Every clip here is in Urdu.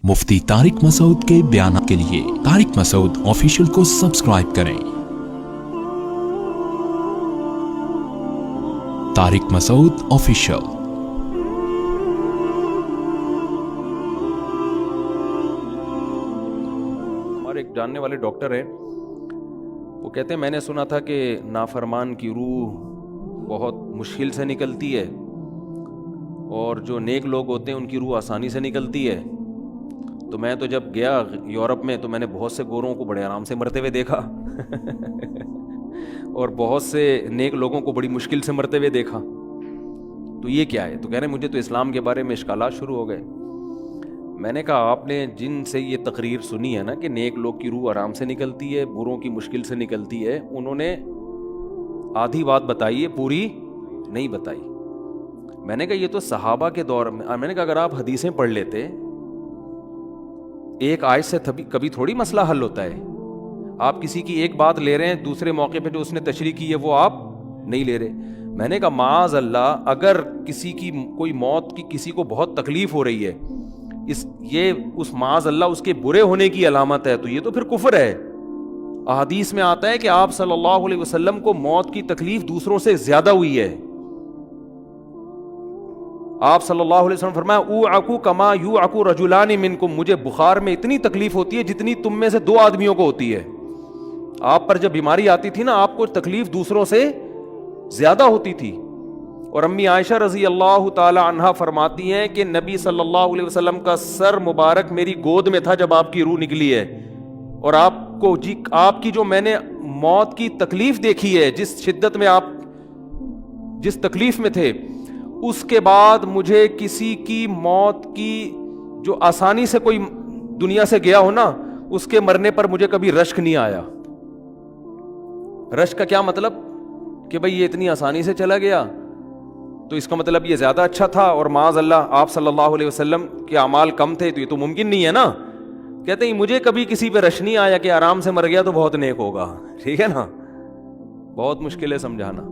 مفتی طارق مسعود کے بیانات کے لیے طارق مسعود آفیشیل کو سبسکرائب کریں۔ طارق مسعود آفیشیل۔ ہمارے ایک جاننے والے ڈاکٹر ہیں، وہ کہتے ہیں میں نے سنا تھا کہ نافرمان کی روح بہت مشکل سے نکلتی ہے اور جو نیک لوگ ہوتے ہیں ان کی روح آسانی سے نکلتی ہے۔ تو میں تو جب گیا یورپ میں تو میں نے بہت سے گوروں کو بڑے آرام سے مرتے ہوئے دیکھا اور بہت سے نیک لوگوں کو بڑی مشکل سے مرتے ہوئے دیکھا۔ تو یہ کیا ہے؟ تو کہہ رہے ہیں مجھے تو اسلام کے بارے میں اشکالات شروع ہو گئے۔ میں نے کہا آپ نے جن سے یہ تقریر سنی ہے نا کہ نیک لوگ کی روح آرام سے نکلتی ہے، بروں کی مشکل سے نکلتی ہے، انہوں نے آدھی بات بتائی ہے، پوری نہیں بتائی۔ میں نے کہا یہ تو صحابہ کے دور میں نے کہا اگر آپ حدیثیں پڑھ لیتے، ایک آیت سے کبھی تھوڑی مسئلہ حل ہوتا ہے۔ آپ کسی کی ایک بات لے رہے ہیں، دوسرے موقع پہ جو اس نے تشریح کی ہے وہ آپ نہیں لے رہے۔ میں نے کہا معاذ اللہ، اگر کسی کی کوئی موت کی کسی کو بہت تکلیف ہو رہی ہے، یہ اس معاذ اللہ اس کے برے ہونے کی علامت ہے، تو یہ تو پھر کفر ہے۔ احادیث میں آتا ہے کہ آپ صلی اللہ علیہ وسلم کو موت کی تکلیف دوسروں سے زیادہ ہوئی ہے۔ آپ صلی اللہ علیہ وسلم فرمایا اوعکو کما یوعکو رجلان منکم، مجھے بخار میں اتنی تکلیف ہوتی ہے جتنی تم میں سے دو آدمیوں کو ہوتی ہے۔ آپ پر جب بیماری آتی تھی نا، آپ کو تکلیف دوسروں سے زیادہ ہوتی تھی۔ اور امی عائشہ رضی اللہ تعالی عنہا فرماتی ہیں کہ نبی صلی اللہ علیہ وسلم کا سر مبارک میری گود میں تھا جب آپ کی روح نکلی ہے، اور آپ کی جو میں نے موت کی تکلیف دیکھی ہے، جس شدت میں آپ جس تکلیف میں تھے، اس کے بعد مجھے کسی کی موت کی جو آسانی سے کوئی دنیا سے گیا ہو نا، اس کے مرنے پر مجھے کبھی رشک نہیں آیا۔ رشک کا کیا مطلب؟ کہ بھئی یہ اتنی آسانی سے چلا گیا تو اس کا مطلب یہ زیادہ اچھا تھا، اور معاذ اللہ آپ صلی اللہ علیہ وسلم کے اعمال کم تھے، تو یہ تو ممکن نہیں ہے نا۔ کہتے ہیں مجھے کبھی کسی پہ رش نہیں آیا کہ آرام سے مر گیا تو بہت نیک ہوگا، ٹھیک ہے نا، بہت مشکل ہے سمجھانا۔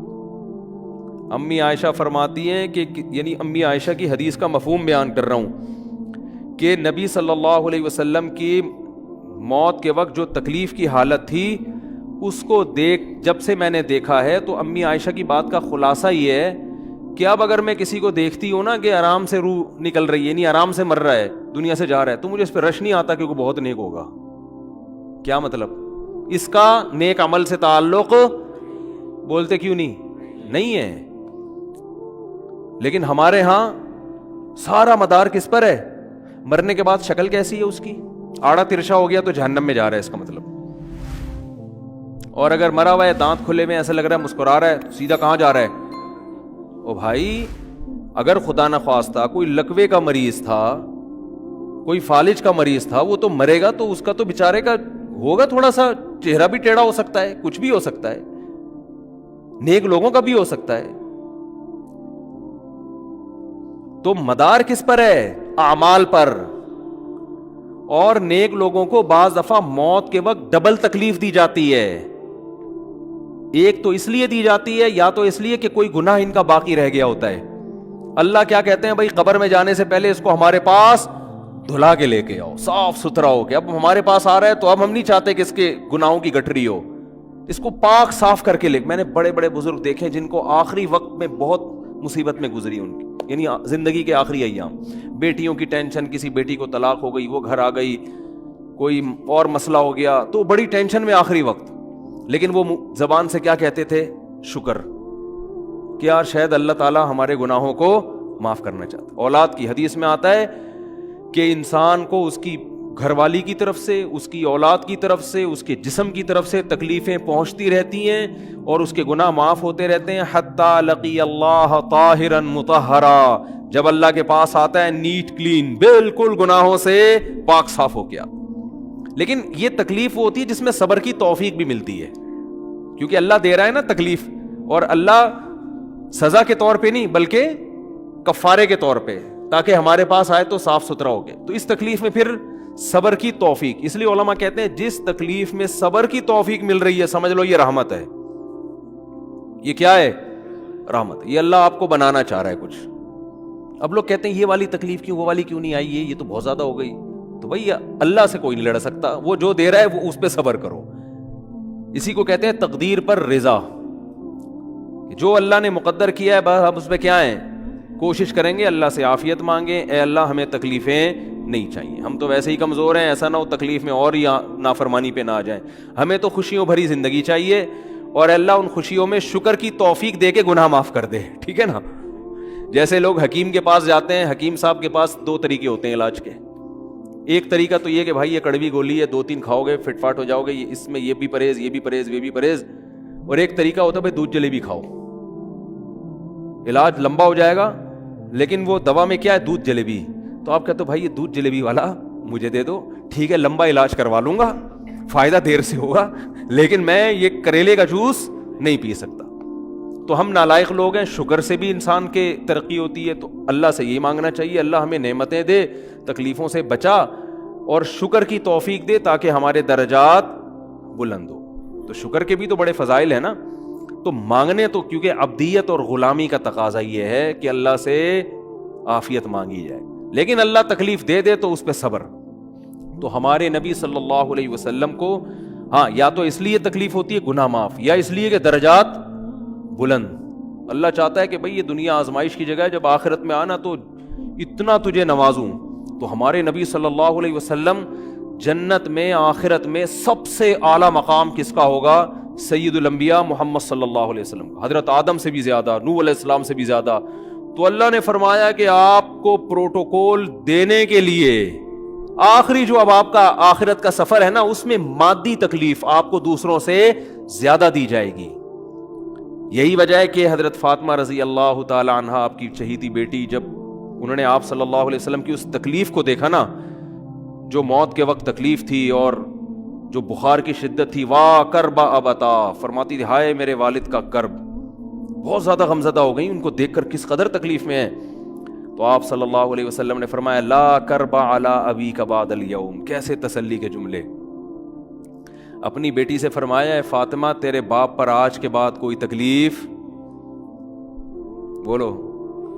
امی عائشہ فرماتی ہیں کہ یعنی امی عائشہ کی حدیث کا مفہوم بیان کر رہا ہوں کہ نبی صلی اللہ علیہ وسلم کی موت کے وقت جو تکلیف کی حالت تھی، اس کو جب سے میں نے دیکھا ہے، تو امی عائشہ کی بات کا خلاصہ یہ ہے کہ اب اگر میں کسی کو دیکھتی ہوں نا کہ آرام سے روح نکل رہی ہے، یعنی آرام سے مر رہا ہے، دنیا سے جا رہا ہے، تو مجھے اس پہ رش نہیں آتا کہ وہ بہت نیک ہوگا۔ کیا مطلب؟ اس کا نیک عمل سے تعلق بولتے کیوں نہیں ہے؟ لیکن ہمارے ہاں سارا مدار کس پر ہے؟ مرنے کے بعد شکل کیسی ہے اس کی؟ آڑا ترشا ہو گیا تو جہنم میں جا رہا ہے، اس کا مطلب۔ اور اگر مرا ہوا ہے، دانت کھلے میں، ایسا لگ رہا ہے مسکرا رہا ہے، سیدھا کہاں جا رہا ہے؟ او بھائی، اگر خدا نہ خواستہ کوئی لکوے کا مریض تھا، کوئی فالج کا مریض تھا، وہ تو مرے گا تو اس کا تو بیچارے کا ہوگا، تھوڑا سا چہرہ بھی ٹیڑھا ہو سکتا ہے، کچھ بھی ہو سکتا ہے، نیک لوگوں کا بھی ہو سکتا ہے۔ تو مدار کس پر ہے؟ اعمال پر۔ اور نیک لوگوں کو بعض دفعہ موت کے وقت ڈبل تکلیف دی جاتی ہے۔ ایک تو اس لیے دی جاتی ہے، یا تو اس لیے کہ کوئی گناہ ان کا باقی رہ گیا ہوتا ہے۔ اللہ کیا کہتے ہیں؟ بھائی قبر میں جانے سے پہلے اس کو ہمارے پاس دھلا کے لے کے آؤ، صاف ستھرا ہو کے۔ اب ہمارے پاس آ رہا ہے تو اب ہم نہیں چاہتے کہ اس کے گناہوں کی گٹھری ہو، اس کو پاک صاف کر کے لے۔ میں نے بڑے بڑے بزرگ دیکھے جن کو آخری وقت میں بہت مصیبت میں گزری ان کی، یعنی زندگی کے آخری ایام، بیٹیوں کی ٹینشن، کسی بیٹی کو طلاق ہو گئی، وہ گھر آ گئی، کوئی اور مسئلہ ہو گیا، تو بڑی ٹینشن میں آخری وقت، لیکن وہ زبان سے کیا کہتے تھے؟ شکر، کہ یار شاید اللہ تعالیٰ ہمارے گناہوں کو معاف کرنا چاہتا۔ اولاد کی حدیث میں آتا ہے کہ انسان کو اس کی گھر والی کی طرف سے، اس کی اولاد کی طرف سے، اس کے جسم کی طرف سے تکلیفیں پہنچتی رہتی ہیں اور اس کے گناہ معاف ہوتے رہتے ہیں، حتی لقی اللہ طاہرا مطہرا، جب اللہ کے پاس آتا ہے نیٹ کلین، بالکل گناہوں سے پاک صاف ہو گیا۔ لیکن یہ تکلیف وہ ہوتی ہے جس میں صبر کی توفیق بھی ملتی ہے، کیونکہ اللہ دے رہا ہے نا تکلیف، اور اللہ سزا کے طور پہ نہیں بلکہ کفارے کے طور پہ، تاکہ ہمارے پاس آئے تو صاف ستھرا ہو گئے۔ تو اس تکلیف میں پھر صبر کی توفیق، اس لیے علماء کہتے ہیں جس تکلیف میں صبر کی توفیق مل رہی ہے، سمجھ لو یہ رحمت ہے۔ یہ کیا ہے؟ رحمت۔ یہ اللہ آپ کو بنانا چاہ رہا ہے کچھ۔ اب لوگ کہتے ہیں یہ والی تکلیف کیوں، وہ والی کیوں نہیں آئی، یہ تو بہت زیادہ ہو گئی۔ تو بھائی اللہ سے کوئی نہیں لڑ سکتا, وہ جو دے رہا ہے وہ اس پہ صبر کرو. اسی کو کہتے ہیں تقدیر پر رضا. جو اللہ نے مقدر کیا ہے بس ہم اس پہ کیا ہیں, کوشش کریں گے, اللہ سے عافیت مانگیں, اے اللہ ہمیں تکلیفیں نہیں چاہیے, ہم تو ویسے ہی کمزور ہیں, ایسا نہ ہو تکلیف میں اور ہی نافرمانی پہ نہ آ جائیں, ہمیں تو خوشیوں بھری زندگی چاہیے, اور اللہ ان خوشیوں میں شکر کی توفیق دے کے گناہ معاف کر دے. ٹھیک ہے نا. جیسے لوگ حکیم کے پاس جاتے ہیں, حکیم صاحب کے پاس 2 طریقے ہوتے ہیں علاج کے. ایک طریقہ تو یہ کہ بھائی یہ کڑوی گولی ہے, 2-3 کھاؤ گے فٹ فاٹ ہو جاؤ گے, اس میں یہ بھی پرہیز, یہ بھی پرہیز, یہ بھی پرہیز. اور ایک طریقہ ہوتا ہے بھائی دودھ جلیبی کھاؤ, علاج لمبا ہو جائے گا, لیکن وہ دوا میں کیا ہے, دودھ جلیبی. تو آپ کہتے ہو بھائی یہ دودھ جلیبی والا مجھے دے دو, ٹھیک ہے لمبا علاج کروا لوں گا, فائدہ دیر سے ہوگا, لیکن میں یہ کریلے کا جوس نہیں پی سکتا. تو ہم نالائق لوگ ہیں, شکر سے بھی انسان کے ترقی ہوتی ہے, تو اللہ سے یہی مانگنا چاہیے اللہ ہمیں نعمتیں دے, تکلیفوں سے بچا, اور شکر کی توفیق دے تاکہ ہمارے درجات بلند ہو. تو شکر کے بھی تو بڑے فضائل ہیں نا. تو مانگنے تو کیونکہ عبدیت اور غلامی کا تقاضا یہ ہے کہ اللہ سے عافیت مانگی جائے, لیکن اللہ تکلیف دے دے تو اس پہ صبر. تو ہمارے نبی صلی اللہ علیہ وسلم کو ہاں یا تو اس لیے تکلیف ہوتی ہے گناہ معاف, یا اس لیے کہ درجات بلند. اللہ چاہتا ہے کہ بھئی یہ دنیا آزمائش کی جگہ ہے, جب آخرت میں آنا تو اتنا تجھے نوازوں. تو ہمارے نبی صلی اللہ علیہ وسلم جنت میں آخرت میں سب سے اعلیٰ مقام کس کا ہوگا, سید الانبیاء محمد صلی اللہ علیہ وسلم, حضرت آدم سے بھی زیادہ, نوح علیہ السلام سے بھی زیادہ. تو اللہ نے فرمایا کہ آپ کو پروٹوکول دینے کے لیے آخری جو اب آپ کا آخرت کا سفر ہے نا, اس میں مادی تکلیف آپ کو دوسروں سے زیادہ دی جائے گی. یہی وجہ ہے کہ حضرت فاطمہ رضی اللہ تعالی عنہا, آپ کی چہیتی بیٹی, جب انہوں نے آپ صلی اللہ علیہ وسلم کی اس تکلیف کو دیکھا نا, جو موت کے وقت تکلیف تھی اور جو بخار کی شدت تھی, واہ کرب ابتا, فرماتی تھی ہائے میرے والد کا کرب. بہت زیادہ غمزدہ ہو گئی ان کو دیکھ کر کس قدر تکلیف میں ہے. تو آپ صلی اللہ علیہ وسلم نے فرمایا لا کرب علی ابیک بعد اليوم. کیسے تسلی کے جملے. اپنی بیٹی سے فرمایا ہے فاطمہ تیرے باپ پر آج کے بعد کوئی تکلیف, بولو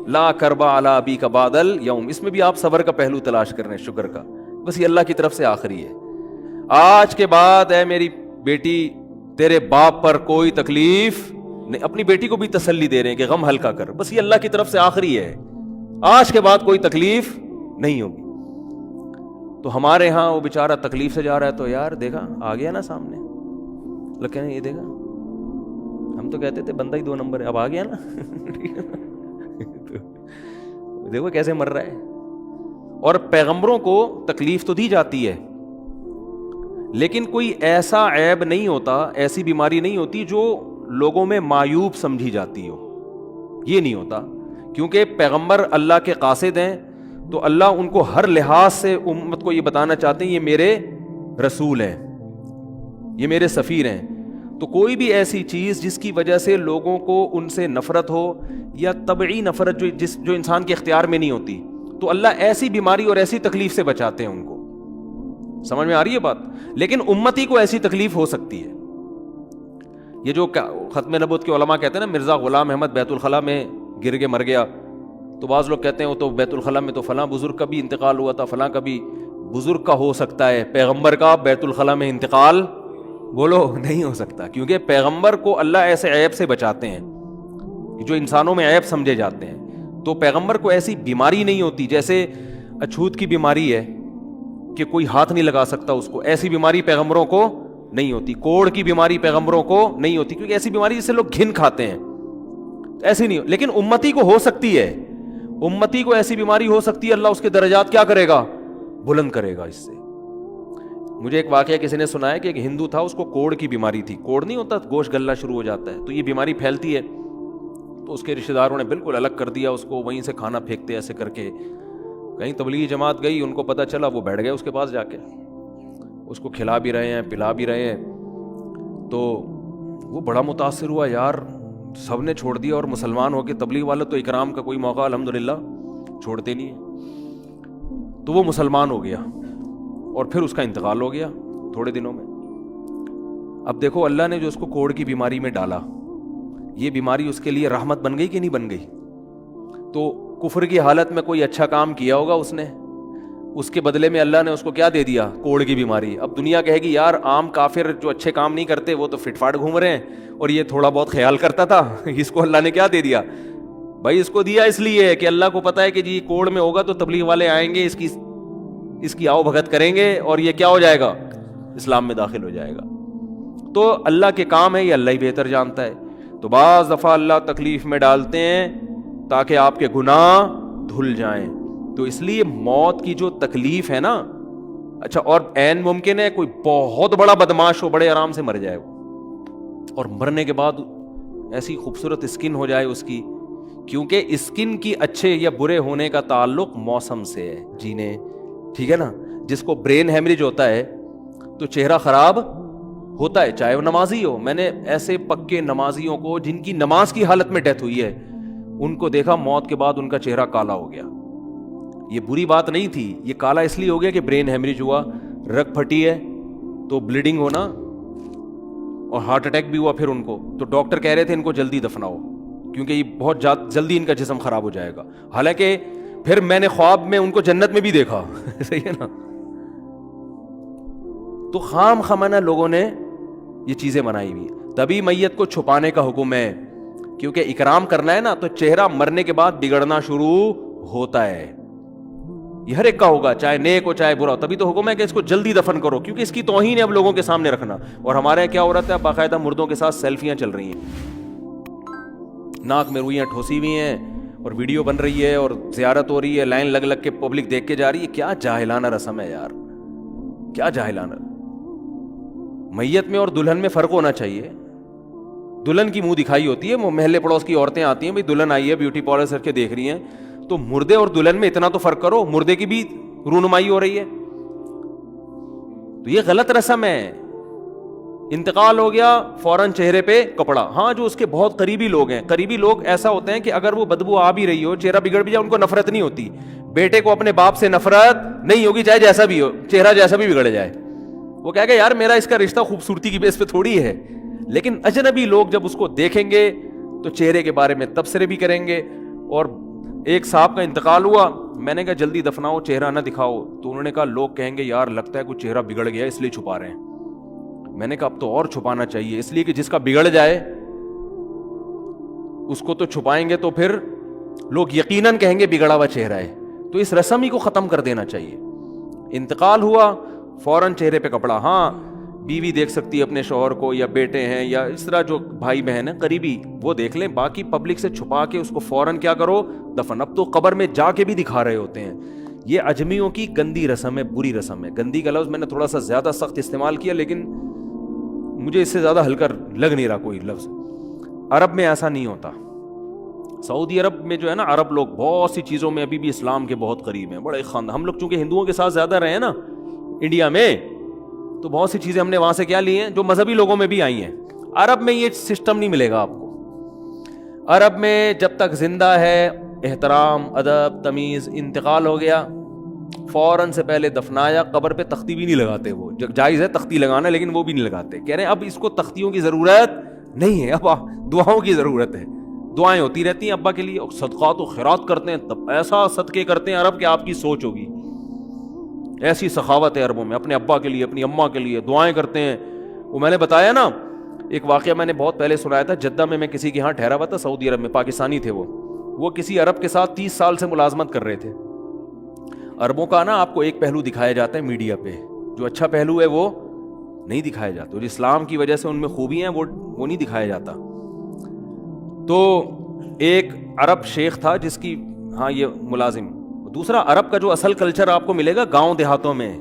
لا کرب علی ابیک بعد اليوم. اس میں بھی آپ صبر کا پہلو تلاش کر رہے ہیں, شکر کا, بس یہ اللہ کی طرف سے آخری ہے. آج کے بعد اے میری بیٹی تیرے باپ پر کوئی تکلیف نہیں. اپنی بیٹی کو بھی تسلی دے رہے ہیں کہ غم ہلکا کر, بس یہ اللہ کی طرف سے آخری ہے, آج کے بعد کوئی تکلیف نہیں ہوگی. تو ہمارے ہاں وہ بیچارہ تکلیف سے جا رہا ہے, تو یار دیکھا آ گیا نا سامنے, لوگ کہنے یہ دیکھا, ہم تو کہتے تھے بندہ ہی 2 نمبر ہے, اب آ گیا نا. دیکھو کیسے مر رہا ہے. اور پیغمبروں کو تکلیف تو دی جاتی ہے, لیکن کوئی ایسا عیب نہیں ہوتا, ایسی بیماری نہیں ہوتی جو لوگوں میں معیوب سمجھی جاتی ہو. یہ نہیں ہوتا, کیونکہ پیغمبر اللہ کے قاصد ہیں, تو اللہ ان کو ہر لحاظ سے امت کو یہ بتانا چاہتے ہیں یہ میرے رسول ہیں, یہ میرے سفیر ہیں. تو کوئی بھی ایسی چیز جس کی وجہ سے لوگوں کو ان سے نفرت ہو, یا طبعی نفرت جو انسان کے اختیار میں نہیں ہوتی, تو اللہ ایسی بیماری اور ایسی تکلیف سے بچاتے ہیں ان کو. سمجھ میں آ رہی ہے بات. لیکن امتی کو ایسی تکلیف ہو سکتی ہے. یہ جو ختم نبوت کے علماء کہتے ہیں نا مرزا غلام احمد بیت الخلاء میں گر کے مر گیا, تو بعض لوگ کہتے ہیں وہ تو بیت الخلاء میں تو فلاں بزرگ کا بھی انتقال ہوا تھا, فلاں کا بھی. بزرگ کا ہو سکتا ہے, پیغمبر کا بیت الخلاء میں انتقال بولو نہیں ہو سکتا, کیونکہ پیغمبر کو اللہ ایسے عیب سے بچاتے ہیں جو انسانوں میں عیب سمجھے جاتے ہیں. تو پیغمبر کو ایسی بیماری نہیں ہوتی, جیسے اچھوت کی بیماری ہے کہ کوئی ہاتھ نہیں لگا سکتا اس کو, ایسی بیماری پیغمبروں کو نہیں ہوتی. کوڑ کی بیماری پیغمبروں کو نہیں ہوتی, کیونکہ ایسی بیماری جس سے لوگ گھن کھاتے ہیں, ایسی نہیں. لیکن امتی کو ہو سکتی ہے, امتی کو ایسی بیماری ہو سکتی ہے, اللہ اس کے درجات کیا کرے گا, بلند کرے گا اس سے. مجھے ایک واقعہ کسی نے سنایا کہ ایک ہندو تھا, اس کو کوڑ کی بیماری تھی. کوڑ نہیں ہوتا, گوشت گلنا شروع ہو جاتا ہے, تو یہ بیماری پھیلتی ہے. تو اس کے رشتہ داروں نے بالکل الگ کر دیا اس کو, وہیں سے کھانا پھینکتے ایسے کر کے. کہیں تبلیغی جماعت گئی, ان کو پتہ چلا, وہ بیٹھ گئے اس کے پاس جا کے, اس کو کھلا بھی رہے ہیں پلا بھی رہے ہیں. تو وہ بڑا متاثر ہوا, یار سب نے چھوڑ دیا اور مسلمان ہو کے تبلیغ والے تو اکرام کا کوئی موقع الحمدللہ چھوڑتے نہیں ہیں. تو وہ مسلمان ہو گیا اور پھر اس کا انتقال ہو گیا تھوڑے دنوں میں. اب دیکھو اللہ نے جو اس کو کوڑ کی بیماری میں ڈالا, یہ بیماری اس کے لیے رحمت بن گئی کہ نہیں بن گئی. تو کفر کی حالت میں کوئی اچھا کام کیا ہوگا اس نے, اس کے بدلے میں اللہ نے اس کو کیا دے دیا؟ کوڑ کی بیماری. اب دنیا کہے گی یار عام کافر جو اچھے کام نہیں کرتے وہ تو فٹ فاٹ گھوم رہے ہیں اور یہ تھوڑا بہت خیال کرتا تھا, اس کو اللہ نے کیا دے دیا؟ بھائی اس کو دیا اس لیے کہ اللہ کو پتا ہے کہ جی کوڑ میں ہوگا تو تبلیغ والے آئیں گے, اس کی آؤ بھگت کریں گے اور یہ کیا ہو جائے گا؟ اسلام میں داخل ہو جائے گا. تو اللہ کے کام ہے, یہ اللہ ہی بہتر جانتا ہے. تو بعض دفعہ اللہ تکلیف میں ڈالتے ہیں تاکہ آپ کے گناہ دھل جائیں. تو اس لیے موت کی جو تکلیف ہے نا, اچھا اور عین ممکن ہے کوئی بہت بڑا بدماش ہو, بڑے آرام سے مر جائے وہ, اور مرنے کے بعد ایسی خوبصورت اسکن ہو جائے اس کی, کیونکہ اسکن کی اچھے یا برے ہونے کا تعلق موسم سے ہے, جینے, ٹھیک ہے نا. جس کو برین ہیمریج ہوتا ہے تو چہرہ خراب ہوتا ہے, چاہے وہ نمازی ہو. میں نے ایسے پکے نمازیوں کو جن کی نماز کی حالت میں ڈیتھ ہوئی ہے, ان کو دیکھا موت کے بعد ان کا چہرہ کالا ہو گیا. یہ بری بات نہیں تھی, یہ کالا اس لیے ہو گیا کہ برین ہیمریج ہوا, رگ پھٹی ہے تو بلیڈنگ ہونا, اور ہارٹ اٹیک بھی ہوا پھر ان کو. تو ڈاکٹر کہہ رہے تھے ان کو جلدی دفناؤ کیونکہ یہ بہت جلدی ان کا جسم خراب ہو جائے گا. حالانکہ پھر میں نے خواب میں ان کو جنت میں بھی دیکھا. صحیح ہے نا. تو خام خمانہ لوگوں نے یہ چیزیں بنائی ہوئی. تبھی میت کو چھپانے کا حکم ہے, کیونکہ اکرام کرنا ہے نا, تو چہرہ مرنے کے بعد بگڑنا شروع ہوتا ہے. یہ ہر ایک کا ہوگا, چاہے نیک ہو چاہے برا ہو. تبھی تو حکم ہے کہ اس کو جلدی دفن کرو, کیونکہ اس کی توہین ہے اب لوگوں کے سامنے رکھنا. اور ہمارے کیا ہو رہا ہے, باقاعدہ مردوں کے ساتھ سیلفیاں چل رہی ہیں, ناک میں روئیاں ٹھوسی ہوئی ہیں اور ویڈیو بن رہی ہے اور زیارت ہو رہی ہے, لائن لگ لگ کے پبلک دیکھ کے جا رہی ہے. کیا جاہلانہ رسم ہے یار, کیا جاہلانہ. میت میں اور دلہن میں فرق ہونا چاہیے. دلہن کی منہ دکھائی ہوتی ہے, وہ محلے پڑوس کی عورتیں آتی ہیں, بھائی دلہن آئی ہے بیوٹی پارلر کر کے دیکھ رہی ہیں, تو مردے اور دلہن میں اتنا تو فرق کرو, مردے کی بھی رونمائی ہو رہی ہے. تو یہ غلط رسم ہے. انتقال ہو گیا فوراً چہرے پہ کپڑا. ہاں جو اس کے بہت قریبی لوگ ہیں, قریبی لوگ ایسا ہوتے ہیں کہ اگر وہ بدبو آ بھی رہی ہو, چہرہ بگڑ بھی جائے, ان کو نفرت نہیں ہوتی. بیٹے کو اپنے باپ سے نفرت نہیں ہوگی, چاہے جیسا بھی ہو, چہرہ جیسا بھی بگڑ جائے. وہ کہے گا یار میرا اس کا رشتہ خوبصورتی کی بیس پہ تھوڑی ہے. لیکن اجنبی لوگ جب اس کو دیکھیں گے تو چہرے کے بارے میں تبصرے بھی کریں گے. اور ایک صاحب کا انتقال ہوا, میں نے کہا جلدی دفناؤ, چہرہ نہ دکھاؤ. تو انہوں نے کہا لوگ کہیں گے یار لگتا ہے کچھ چہرہ بگڑ گیا اس لیے چھپا رہے ہیں. میں نے کہا اب تو اور چھپانا چاہیے, اس لیے کہ جس کا بگڑ جائے اس کو تو چھپائیں گے تو پھر لوگ یقیناً کہیں گے بگڑا ہوا چہرہ ہے. تو اس رسم ہی کو ختم کر دینا چاہیے. انتقال ہوا فوراً چہرے پہ کپڑا. ہاں بیوی دیکھ سکتی ہے اپنے شوہر کو, یا بیٹے ہیں, یا اس طرح جو بھائی بہن ہیں قریبی, وہ دیکھ لیں. باقی پبلک سے چھپا کے اس کو فوراً کیا کرو, دفن. اب تو قبر میں جا کے بھی دکھا رہے ہوتے ہیں. یہ اجمیوں کی گندی رسم ہے, بری رسم ہے. گندی کا لفظ میں نے تھوڑا سا زیادہ سخت استعمال کیا, لیکن مجھے اس سے زیادہ ہلکا لگ نہیں رہا کوئی لفظ. عرب میں ایسا نہیں ہوتا. سعودی عرب میں جو ہے نا, عرب لوگ بہت سی چیزوں میں ابھی بھی اسلام کے بہت قریب ہیں, بڑے خاندان. ہم لوگ چونکہ ہندوؤں کے ساتھ زیادہ رہے ہیں نا انڈیا میں, تو بہت سی چیزیں ہم نے وہاں سے کیا لی ہیں جو مذہبی لوگوں میں بھی آئی ہیں. عرب میں یہ سسٹم نہیں ملے گا آپ کو. عرب میں جب تک زندہ ہے احترام, ادب, تمیز. انتقال ہو گیا فوراً سے پہلے دفنایا, قبر پہ تختی بھی نہیں لگاتے. وہ جائز ہے تختی لگانا, لیکن وہ بھی نہیں لگاتے. کہہ رہے ہیں اب اس کو تختیوں کی ضرورت نہیں ہے, اب دعاؤں کی ضرورت ہے. دعائیں ہوتی رہتی ہیں ابا کے لیے, اور صدقات و خیرات کرتے ہیں. تب ایسا صدقے کرتے ہیں عرب کہ آپ کی سوچ ہوگی. ایسی سخاوت ہے عربوں میں, اپنے ابا کے لیے, اپنی اماں کے لیے دعائیں کرتے ہیں. وہ میں نے بتایا نا ایک واقعہ, میں نے بہت پہلے سنایا تھا. جدہ میں کسی کے یہاں ٹھہرا ہوا تھا, سعودی عرب میں, پاکستانی تھے وہ کسی عرب کے ساتھ 30 سال سے ملازمت کر رہے تھے. عربوں کا نا آپ کو ایک پہلو دکھایا جاتا ہے میڈیا پہ, جو اچھا پہلو ہے وہ نہیں دکھایا جاتا, جو اسلام کی وجہ سے ان میں خوبی ہیں وہ نہیں دکھایا جاتا. تو ایک عرب شیخ تھا جس کی, ہاں یہ ملازم. دوسرا عرب کا جو اصل کلچر آپ کو ملے گا گاؤں دیہاتوں میں.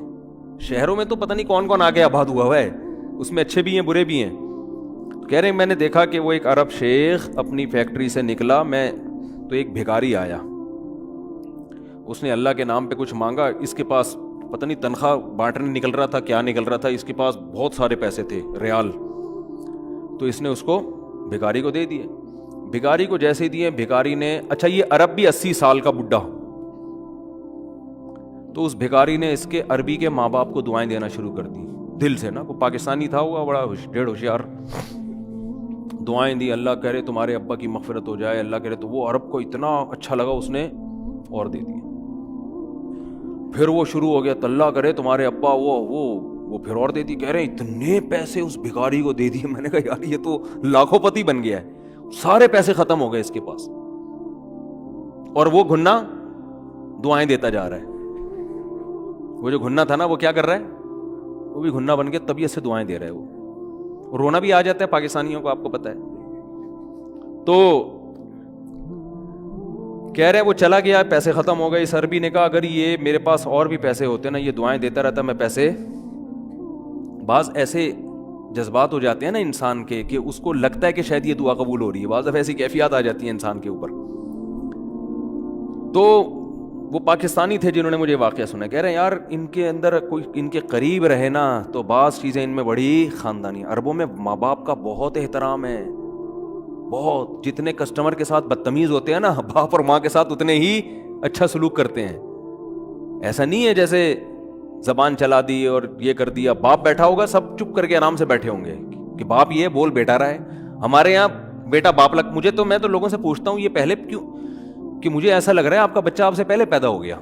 شہروں میں تو پتہ نہیں کون کون آگے آباد ہوا ہے, اس میں اچھے بھی ہیں برے بھی ہیں. کہہ رہے ہیں میں نے دیکھا کہ وہ ایک عرب شیخ اپنی فیکٹری سے نکلا, میں تو ایک بھکاری آیا, اس نے اللہ کے نام پہ کچھ مانگا. اس کے پاس پتہ نہیں تنخواہ بانٹنے نکل رہا تھا, کیا نکل رہا تھا, اس کے پاس بہت سارے پیسے تھے ریال. تو اس نے اس کو بھکاری کو دے دیے. بھکاری کو جیسے دیے, بھکاری نے, اچھا یہ عرب بھی 80 سال کا بڈھا, تو اس بھکاری نے اس کے عربی کے ماں باپ کو دعائیں دینا شروع کر دی دل سے نا. وہ پاکستانی تھا, ہوا بڑا ڈیڑھ ہوشیار. دعائیں دی, اللہ کہہ رہے تمہارے ابا کی مغفرت ہو جائے, اللہ کہہ رہے. تو وہ عرب کو اتنا اچھا لگا, اس نے اور دے دیا. پھر وہ شروع ہو گیا اللہ کرے تمہارے ابا وہ پھر اور دے دی. کہہ رہے ہیں اتنے پیسے اس بھکاری کو دے دیے. میں نے کہا یار یہ تو لاکھوں پتی بن گیا ہے, سارے پیسے ختم ہو گئے اس کے پاس, اور وہ گھنا دعائیں دیتا جا رہا ہے. وہ جو گھنا تھا نا وہ کیا کر رہا ہے, وہ بھی گھنا بن کے طبیعت سے دعائیں دے رہا ہے. وہ رونا بھی آ جاتا ہے پاکستانیوں کو, آپ کو پتہ ہے. تو کہہ رہے ہیں وہ چلا گیا, پیسے ختم ہو گئے. اس عربی نے کہا اگر یہ میرے پاس اور بھی پیسے ہوتے نا, یہ دعائیں دیتا رہتا, میں پیسے. بعض ایسے جذبات ہو جاتے ہیں نا انسان کے کہ اس کو لگتا ہے کہ شاید یہ دعا قبول ہو رہی ہے, بعض دفعہ ایسی کیفیات آ جاتی ہیں انسان کے اوپر. تو وہ پاکستانی تھے جنہوں نے مجھے واقعہ سنا. کہہ رہے ہیں یار ان کے اندر کوئی ان کے قریب رہے نا تو بعض چیزیں ان میں بڑی خاندانی. عربوں میں ماں باپ کا بہت احترام ہے, بہت. جتنے کسٹمر کے ساتھ بدتمیز ہوتے ہیں نا, باپ اور ماں کے ساتھ اتنے ہی اچھا سلوک کرتے ہیں. ایسا نہیں ہے جیسے زبان چلا دی اور یہ کر دیا. باپ بیٹھا ہوگا سب چپ کر کے آرام سے بیٹھے ہوں گے کہ باپ یہ بول بیٹا رہا ہے. ہمارے یہاں بیٹا باپ لگ, میں تو لوگوں سے پوچھتا ہوں یہ پہلے کیوں, کہ مجھے ایسا لگ رہا ہے آپ کا بچہ آپ سے پہلے پیدا ہو گیا,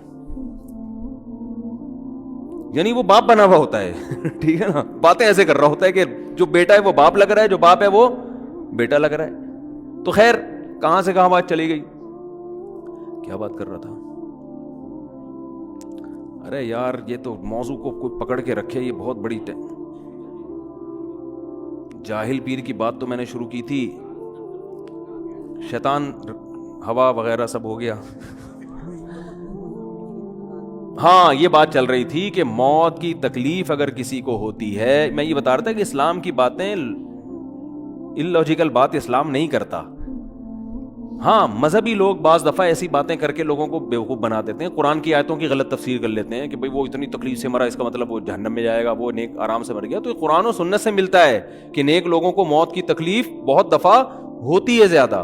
یعنی وہ باپ بنا ہوا ہوتا ہے. ٹھیک ہے نا, باتیں ایسے کر رہا ہوتا ہے کہ جو بیٹا ہے وہ باپ لگ رہا ہے, جو باپ ہے وہ بیٹا لگ رہا ہے. تو خیر کہاں سے کہاں بات چلی گئی, کیا بات کر رہا تھا. ارے یار یہ تو موضوع کو کوئی پکڑ کے رکھے, یہ بہت بڑی جاہل پیر کی بات تو میں نے شروع کی تھی, شیطان ہوا وغیرہ سب ہو گیا. ہاں یہ بات چل رہی تھی کہ موت کی تکلیف اگر کسی کو ہوتی ہے, میں یہ بتا رہا تھا کہ اسلام کی باتیں اللاجیکل بات اسلام نہیں کرتا. ہاں مذہبی لوگ بعض دفعہ ایسی باتیں کر کے لوگوں کو بیوقوف بنا دیتے ہیں, قرآن کی آیتوں کی غلط تفسیر کر لیتے ہیں کہ بھئی وہ اتنی تکلیف سے مرا اس کا مطلب وہ جہنم میں جائے گا, وہ نیک آرام سے مر گیا. تو یہ قرآن و سنت سے ملتا ہے کہ نیک لوگوں کو موت کی تکلیف بہت دفعہ ہوتی ہے, زیادہ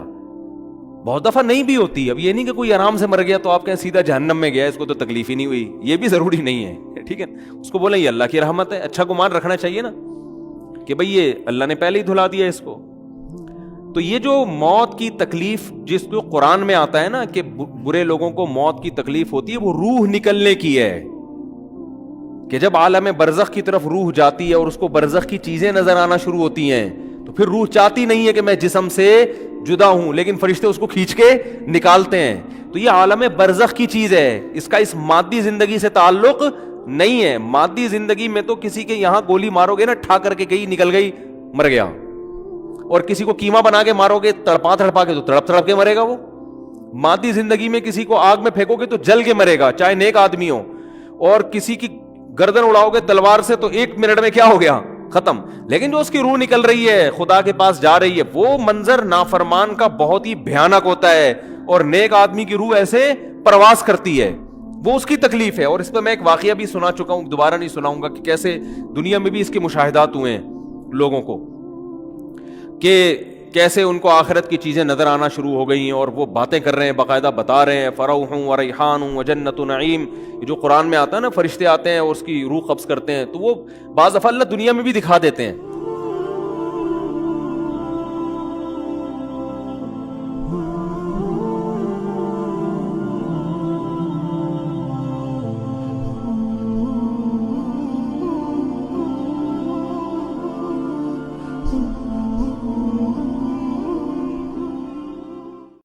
بہت دفعہ نہیں بھی ہوتی. اب یہ نہیں کہ کوئی آرام سے مر گیا تو آپ کہیں سیدھا جہنم میں گیا, اس کو تو تکلیف ہی نہیں ہوئی, یہ بھی ضروری نہیں ہے. ٹھیک ہے, اس کو بولیں یہ اللہ کی رحمت ہے, اچھا گمان رکھنا چاہیے نا کہ بھئی یہ اللہ نے پہلے ہی دھلا دیا اس کو. تو یہ جو موت کی تکلیف جس کو قرآن میں آتا ہے نا کہ برے لوگوں کو موت کی تکلیف ہوتی ہے, وہ روح نکلنے کی ہے, کہ جب عالم برزخ کی طرف روح جاتی ہے اور اس کو برزخ کی چیزیں نظر آنا شروع ہوتی ہیں تو پھر روح چاہتی نہیں ہے کہ میں جسم سے جدا ہوں, لیکن فرشتے اس کو کھینچ کے نکالتے ہیں. تو یہ عالم برزخ کی چیز ہے, اس کا اس مادی زندگی سے تعلق نہیں ہے. مادی زندگی میں تو کسی کے یہاں گولی مارو گے نا, ٹھا کر کے گئی نکل گئی مر گیا, اور کسی کو کیما بنا کے مارو گے تڑپا کے تو تڑپ کے مرے گا وہ. مادی زندگی میں کسی کو آگ میں پھینکو گے تو جل کے مرے گا, چاہے نیک آدمی ہو, اور کسی کی گردن اڑاؤ گے تلوار سے تو 1 منٹ میں کیا ہو گیا, ختم. لیکن جو اس کی روح نکل رہی ہے, خدا کے پاس جا رہی ہے, وہ منظر نافرمان کا بہت ہی بھیانک ہوتا ہے, اور نیک آدمی کی روح ایسے پرواز کرتی ہے, وہ اس کی تکلیف ہے. اور اس پہ میں ایک واقعہ بھی سنا چکا ہوں, دوبارہ نہیں سناؤں گا, کہ کیسے دنیا میں بھی اس کے مشاہدات ہوئے ہیں لوگوں کو, کہ کیسے ان کو آخرت کی چیزیں نظر آنا شروع ہو گئی ہیں, اور وہ باتیں کر رہے ہیں, باقاعدہ بتا رہے ہیں فروح و ریحان و جنت و نعیم. جو قرآن میں آتا ہے نا, فرشتے آتے ہیں اور اس کی روح قبض کرتے ہیں, تو وہ بعض دفعہ اللہ دنیا میں بھی دکھا دیتے ہیں.